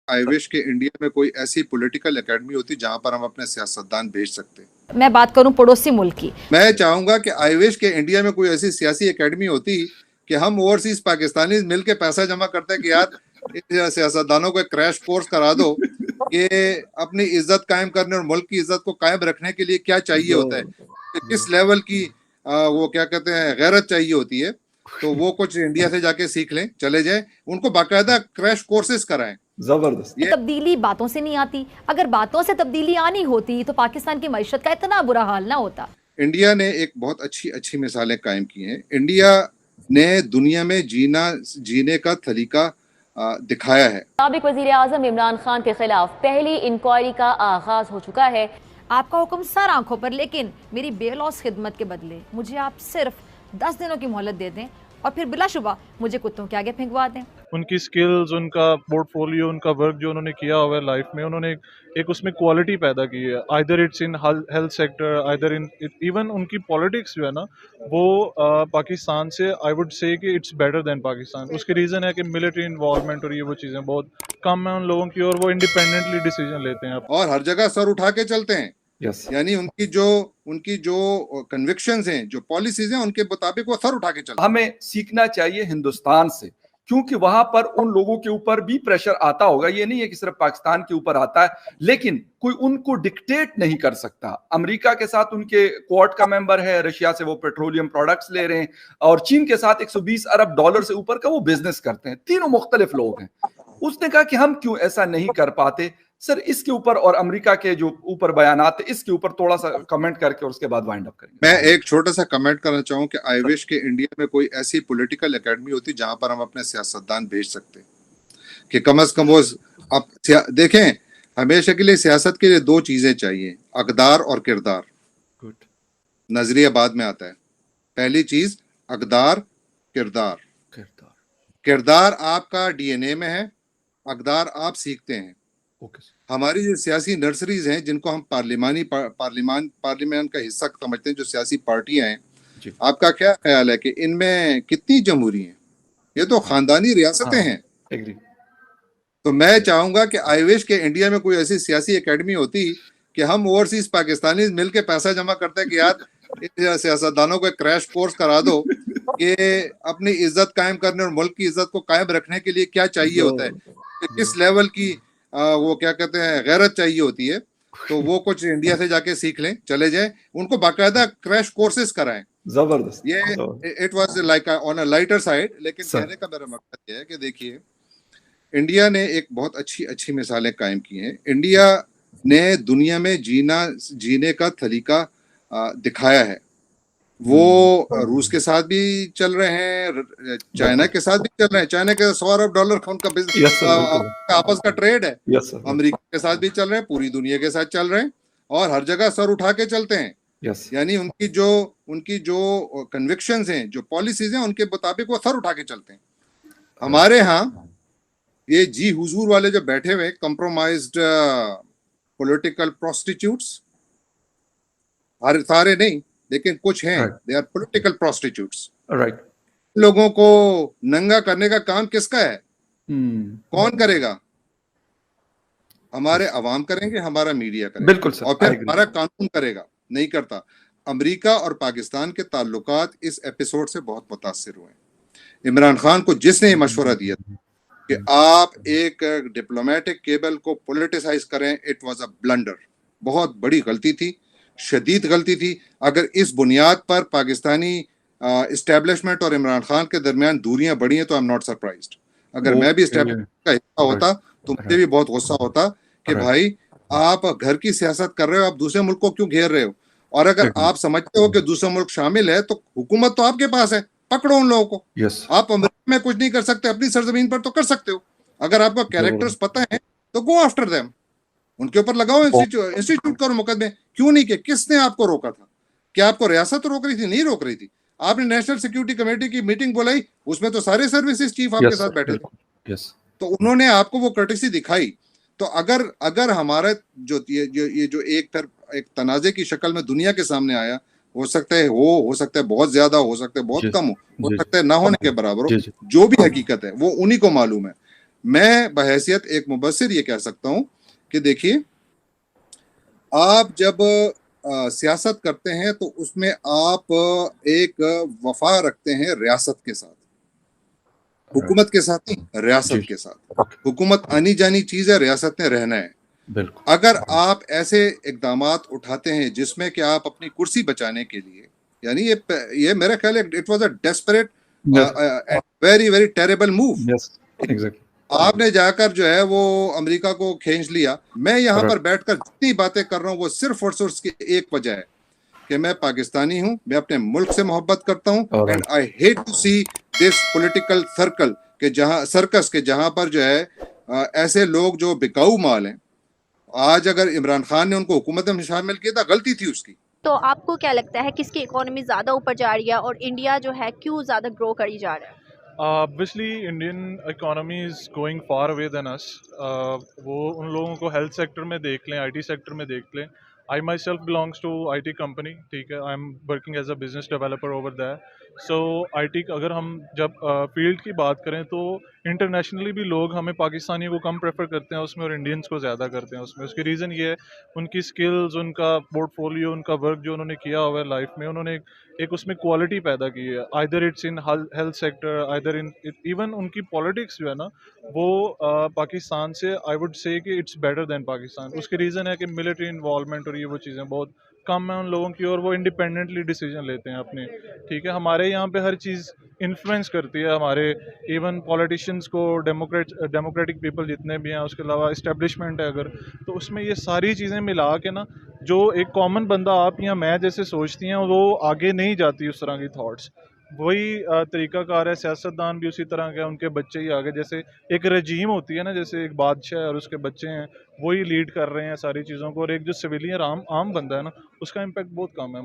I wish के India में कोई ऐसी पॉलिटिकल एकेडमी होती जहां पर हम अपने सियासतदान भेज सकते। मैं बात करूं पड़ोसी मुल्क की, मैं चाहूंगा कि आई विश के इंडिया में कोई ऐसी सियासी एकेडमी होती कि हम ओवरसीज पाकिस्तानी मिलके पैसा जमा करते हैं कि यार सियासतदानों को एक क्रैश कोर्स करा दो कि अपनी इज्जत कायम करने और मुल्क की इज्जत को कायम रखने के लिए क्या चाहिए होता है, कि किस लेवल की वो क्या कहते हैं गैरत चाहिए होती है। तो वो कुछ इंडिया से जाके सीख लें, चले जाए, उनको बाकायदा क्रैश कोर्सेज कराएं। जबरदस्त। ये तब्दीली बातों से नहीं आती। अगर बातों से तब्दीली आनी होती तो पाकिस्तान की मईशत का इतना बुरा हाल ना होता। इंडिया ने एक बहुत अच्छी अच्छी मिसालें कायम की हैं। इंडिया ने दुनिया में जीने का तरीका दिखाया है। साबिक वजीर आजम इमरान खान के खिलाफ पहली इंक्वायरी का आगाज हो चुका है। आपका हुक्म सर आंखों पर, लेकिन मेरी बेलौस खिदमत के बदले मुझे आप सिर्फ 10 दिनों की मोहलत दे दें और फिर बिलाशुबा मुझे कुत्तों के आगे फेंकवा दें। उनकी स्किल्स, उनका पोर्टफोलियो, उनका वर्क जो उन्होंने किया हुआ है लाइफ में, उन्होंने एक उसमें क्वालिटी पैदा की है। Either it's in health sector, either in even उनकी पॉलिटिक्स जो है ना वो पाकिस्तान से आई वुड से कि इट्स बेटर देन पाकिस्तान। उसके रीज़न है कि मिलिट्री इन्वॉल्वमेंट और ये वो चीज़ें बहुत कम है उन लोगों की, और वो इंडिपेंडेंटली डिसीजन लेते हैं। और हर जगह सर उठा के चलते हैं। यस। यानी उनकी जो कन्विक्शंस हैं, जो पॉलिसीज हैं, उनके मुताबिक वो सर उठा के चलते हैं। हमें सीखना चाहिए हिंदुस्तान से, क्योंकि वहां पर उन लोगों के ऊपर भी प्रेशर आता होगा। ये नहीं है कि सिर्फ पाकिस्तान के ऊपर आता है, लेकिन कोई उनको डिक्टेट नहीं कर सकता। अमेरिका के साथ उनके क्वाड का मेंबर है, रशिया से वो पेट्रोलियम प्रोडक्ट्स ले रहे हैं, और चीन के साथ 120 अरब डॉलर से ऊपर का वो बिजनेस करते हैं। तीनों मुख्तलिफ लोग हैं। उसने कहा कि हम क्यों ऐसा नहीं कर पाते। सर इसके ऊपर और अमेरिका के जो ऊपर बयानात है इसके ऊपर थोड़ा सा कमेंट करके और उसके बाद वाइंड अप करेंगे। मैं एक छोटा सा कमेंट करना चाहूँ कि आई विश के इंडिया में कोई ऐसी पॉलिटिकल एकेडमी होती जहां पर हम अपने सियासतदान भेज सकते, कि कम से कम वो आप देखें, हमेशा के लिए सियासत के लिए दो चीजें चाहिए, अकदार और किरदार। गुड। नजरिया बाद में आता है। पहली चीज अकदार, किरदार। किरदार आपका डीएनए में है, अकदार आप सीखते हैं। हमारी जो सियासी नर्सरीज हैं, जिनको हम पार्लियामान का हिस्सा समझते हैं, जो सियासी पार्टियां हैं, आपका क्या ख्याल है कि इनमें कितनी जमहूरी हैं? ये तो खानदानी रियासतें हैं। तो मैं चाहूंगा कि आई विश के इंडिया में कोई ऐसी सियासी एकेडमी होती कि हम ओवरसीज पाकिस्तानी मिलके पैसा जमा करते हैं कि यार सियासतदानों को एक क्रैश कोर्स करा दो कि अपनी इज्जत कायम करने और मुल्क की इज्जत को कायम रखने के लिए क्या चाहिए होता है, कि किस लेवल की वो क्या कहते हैं गैरत चाहिए होती है। तो वो कुछ इंडिया से जाके सीख लें, चले जाए, उनको बाकायदा क्रैश कोर्सेज कराएं। जबरदस्त। ये it was like on a lighter side, लेकिन कहने का मेरा मकसद ये है कि देखिए, इंडिया ने एक बहुत अच्छी अच्छी मिसालें कायम की हैं। इंडिया ने दुनिया में जीने का तरीका दिखाया है। वो रूस के साथ भी चल रहे हैं, चाइना के साथ भी चल रहे हैं। चाइना के 100 अरब डॉलर का उनका बिजनेस आपस का ट्रेड है। अमेरिका के साथ भी चल रहे हैं, पूरी दुनिया के साथ चल रहे हैं, और हर जगह सर उठा के चलते हैं। यानी उनकी जो कन्विक्शंस हैं, जो पॉलिसीज हैं, उनके मुताबिक वो सर उठा के चलते हैं। हमारे यहाँ ये जी हुजूर वाले जो बैठे हुए कंप्रोमाइज्ड पॉलिटिकल प्रोस्टिट्यूट्स, हर सारे नहीं लेकिन कुछ हैं, they are political prostitutes. Right. लोगों को नंगा करने का काम किसका है? कौन करेगा? हमारे अवाम करेंगे, हमारा मीडिया करेगा। बिल्कुल सर। और फिर हमारा कानून करेगा, नहीं करता। अमेरिका और पाकिस्तान के ताल्लुकात इस एपिसोड से बहुत मुतासिर हुए। इमरान खान को जिसने मशवरा दिया कि आप एक डिप्लोमेटिक केबल को पॉलिटिसाइज करें, इट वाज अ ब्लंडर। बहुत बड़ी गलती थी, शदीद गलती थी। अगर इस बुनियाद पर पाकिस्तानी इस्टेब्लिशमेंट और इमरान खान के दरमियान दूरियां बढ़ी हैं तो आई एम नॉट सरप्राइज्ड। अगर मैं भी इस्टेब्लिशमेंट का हिस्सा होता तो मुझे भी बहुत गुस्सा होता कि भाई आप घर की सियासत कर रहे हो, आप दूसरे मुल्क को क्यों घेर रहे हो? और अगर आप समझते हो कि दूसरा मुल्क शामिल है तो हुकूमत तो आपके पास है, पकड़ो उन लोगों को। आप अमेरिका में कुछ नहीं कर सकते, अपनी सरजमीन पर तो कर सकते हो। अगर आपको कैरेक्टर्स पता है तो गो आफ्टर देम, उनके ऊपर लगाओ, इंस्टीट्यूट करो मुकदमे। क्यों नहीं किए? किसने आपको रोका था? क्या आपको रियासत रोक रही थी? नहीं रोक रही थी। आपने नेशनल सिक्योरिटी कमेटी की मीटिंग बुलाई, उसमें तो सारे सर्विसेज चीफ आपके साथ बैठे थे, तो उन्होंने आपको वो कर्टेसी दिखाई। तो अगर हमारा ये जो एक तनाजे की शक्ल में दुनिया के सामने आया, हो सकता है बहुत ज्यादा, हो सकता है बहुत कम हो सकता है ना होने के बराबर हो, जो भी हकीकत है वो उन्हीं को मालूम है। मैं बहैसियत एक मुबस्सिर ये कह सकता हूं कि देखिए, आप जब सियासत करते हैं तो उसमें आप एक वफा रखते हैं रियासत के साथ, हुकूमत के साथ नहीं, जी रियासत जी के साथ। ओके हुकूमत आनी जानी चीज है, रियासत ने रहना है। बिल्कुल अगर आप ऐसे इकदामात उठाते हैं जिसमें कि आप अपनी कुर्सी बचाने के लिए, यानी ये मेरा ख्याल है it was a desperate yes very very terrible move. Yes exactly आपने जाकर जो है वो अमेरिका को खींच लिया। मैं यहाँ पर करेक्ट बैठकर जितनी बातें कर रहा हूँ वो सिर्फ और सिर्फ उसकी एक वजह है कि मैं पाकिस्तानी हूँ, मैं अपने मुल्क से मोहब्बत करता हूँ, and alright I hate to see this political circle के जहाँ सर्कस के जहाँ पर जो है ऐसे लोग जो बिकाऊ माल हैं। आज अगर इमरान खान ने उनको हुकूमत में शामिल किया था, गलती थी उसकी। तो आपको क्या लगता है किसकी इकोनॉमी ज़्यादा ऊपर जा रही है और इंडिया जो है क्यों ज़्यादा ग्रो करी जा रहा है? Obviously, Indian economy is going far away than us. वो उन लोगों को हेल्थ सेक्टर में देख लें, आईटी सेक्टर में देख लें। I myself belongs to IT company, ठीक है। I am working as a business developer over there. So IT अगर हम जब फील्ड की बात करें तो इंटरनेशनली भी लोग हमें पाकिस्तानी को कम प्रेफर करते हैं उसमें, और इंडियंस को ज़्यादा करते हैं उसमें। उसकी रीज़न ये है उनकी स्किल्स, उनका पोर्टफोलियो, उनका वर्क जो उन्होंने किया हुआ है लाइफ में। उन्होंने एक उसमें क्वालिटी पैदा की है, either it's in health sector, either in even उनकी पॉलिटिक्स जो है ना वो पाकिस्तान से आई वुड से कि इट्स बेटर देन पाकिस्तान। उसकी रीज़न है कि मिलिट्री इन्वॉल्वमेंट और ये वो चीज़ें बहुत कम है उन लोगों की, और वो इंडिपेंडेंटली डिसीजन लेते हैं अपने, ठीक है। हमारे यहाँ पे हर चीज़ इन्फ्लुएंस करती है हमारे इवन पॉलिटिशियंस को, डेमोक्रेटिक पीपल जितने भी हैं, उसके अलावा इस्टेब्लिशमेंट है अगर, तो उसमें ये सारी चीज़ें मिला के ना जो एक कॉमन बंदा आप या मैं जैसे सोचती हैं वो आगे नहीं जाती उस तरह की थॉट्स। वही तरीकाकार है, सियासतदान भी उसी तरह के हैं, उनके बच्चे ही आगे, जैसे एक रजीम होती है ना, जैसे एक बादशाह है और उसके बच्चे हैं, वही लीड कर रहे हैं सारी चीज़ों को, और एक जो सिविलियन आम आम बंदा है ना उसका इम्पैक्ट बहुत कम है।